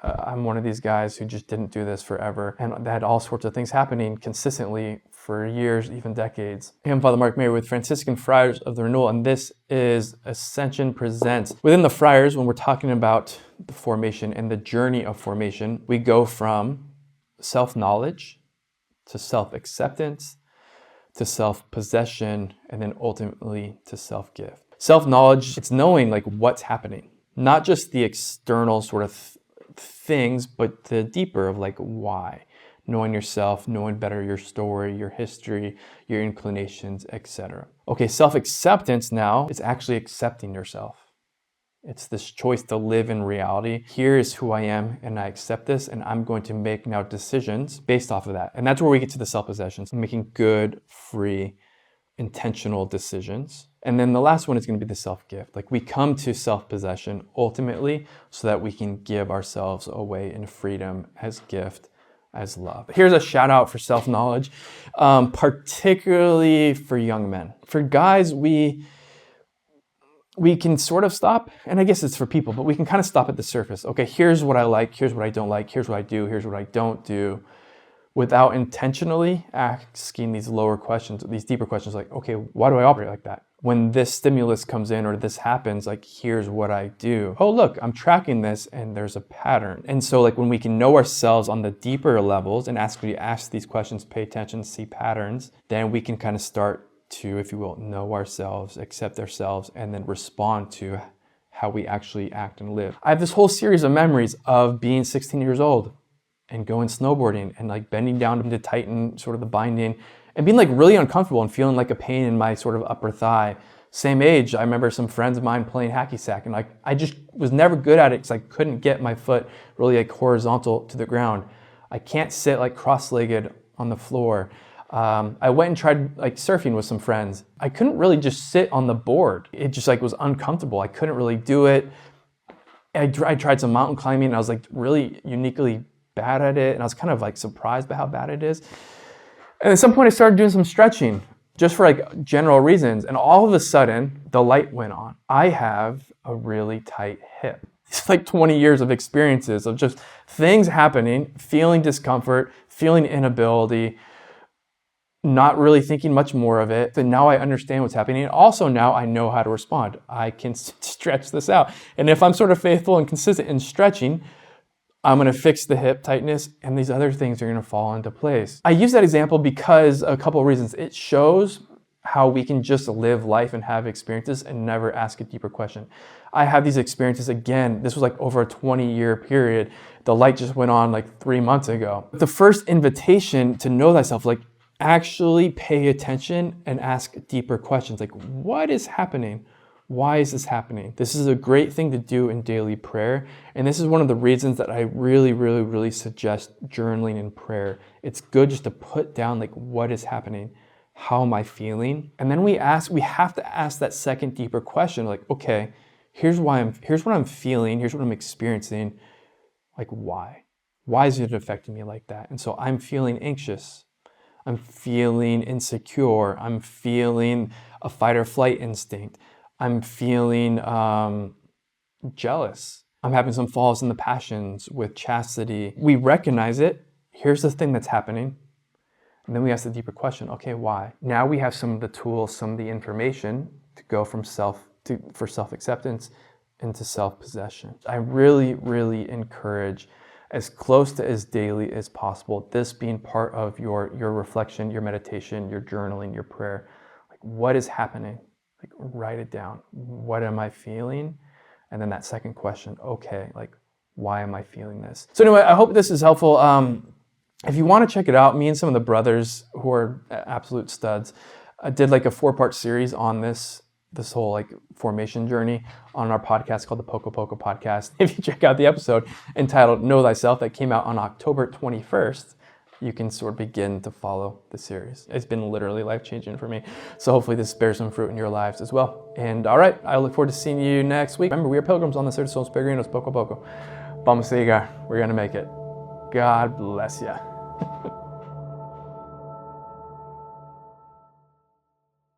I'm one of these guys who just didn't do this forever, and they had all sorts of things happening consistently for years, even decades. I'm Father Mark Mayer with Franciscan Friars of the Renewal, and this is Ascension Presents. Within the Friars, when we're talking about the formation and the journey of formation, we go from self-knowledge to self-acceptance to self-possession, and then ultimately to self-gift. Self-knowledge, it's knowing like what's happening, not just the external sort of things, but the deeper of like why. Knowing yourself, knowing better your story, your history, your inclinations, etc. Okay, self-acceptance now, it's actually accepting yourself. It's this choice to live in reality. Here is who I am, and I accept this, and I'm going to make now decisions based off of that. And that's where we get to the self-possessions, making good, free, intentional decisions. And then the last one is going to be the self-gift. Like we come to self-possession ultimately so that we can give ourselves away in freedom as gift, as love. Here's a shout out for self-knowledge, particularly for young men. For guys, we can sort of stop, and I guess it's for people, but we can kind of stop at the surface. Okay, here's what I like, here's what I don't like, here's what I do, here's what I don't do, without intentionally asking these lower questions, these deeper questions like, okay, why do I operate like that? When this stimulus comes in or this happens, like, here's what I do. Oh, look, I'm tracking this and there's a pattern. And so like when we can know ourselves on the deeper levels and ask these questions, pay attention, see patterns, then we can kind of start to, if you will, know ourselves, accept ourselves, and then respond to how we actually act and live. I have this whole series of memories of being 16 years old and going snowboarding and like bending down to tighten sort of the binding and being like really uncomfortable and feeling like a pain in my sort of upper thigh. Same age, I remember some friends of mine playing hacky sack, and like I just was never good at it because I couldn't get my foot really like horizontal to the ground. I can't sit like cross-legged on the floor. I went and tried like surfing with some friends. I couldn't really just sit on the board. It just like was uncomfortable. I couldn't really do it. I tried some mountain climbing, and I was like really uniquely bad at it, and I was kind of like surprised by how bad it is. And at some point I started doing some stretching just for like general reasons, and all of a sudden the light went on. I have a really tight hip. It's like 20 years of experiences of just things happening, feeling discomfort, feeling inability, not really thinking much more of it. And now I understand what's happening. And also now I know how to respond. I can stretch this out. And if I'm sort of faithful and consistent in stretching, I'm going to fix the hip tightness, and these other things are going to fall into place. I use that example because a couple of reasons. It shows how we can just live life and have experiences and never ask a deeper question. I have these experiences again. This was like over a 20-year period. The light just went on like 3 months ago. The first invitation to know thyself, like actually pay attention and ask deeper questions. Like, what is happening? Why is this happening? This is a great thing to do in daily prayer. And this is one of the reasons that I really suggest journaling in prayer. It's good just to put down like, what is happening? How am I feeling? And then we have to ask that second deeper question, like, okay, here's what I'm feeling, here's what I'm experiencing. Like, why? Why is it affecting me like that? And so I'm feeling anxious. I'm feeling insecure. I'm feeling a fight or flight instinct. I'm feeling jealous. I'm having some falls in the passions with chastity. We recognize it. Here's the thing that's happening. And then we ask the deeper question, okay, why? Now we have some of the tools, some of the information to go from for self-acceptance into self-possession. I really encourage as close to as daily as possible, this being part of your reflection, your meditation, your journaling, your prayer. Like, what is happening? Like, write it down. What am I feeling? And then that second question, okay, like, why am I feeling this? So anyway, I hope this is helpful. If you want to check it out, me and some of the brothers who are absolute studs did like a 4-part series on this whole like formation journey on our podcast called the Poco Poco Podcast. If you check out the episode entitled Know Thyself that came out on October 21st, you can sort of begin to follow the series. It's been literally life-changing for me. So hopefully this bears some fruit in your lives as well. And all right, I look forward to seeing you next week. Remember, we are pilgrims on the Ser Somos Peregrinos, Poco Poco. Vamos a llegar. We're going to make it. God bless ya.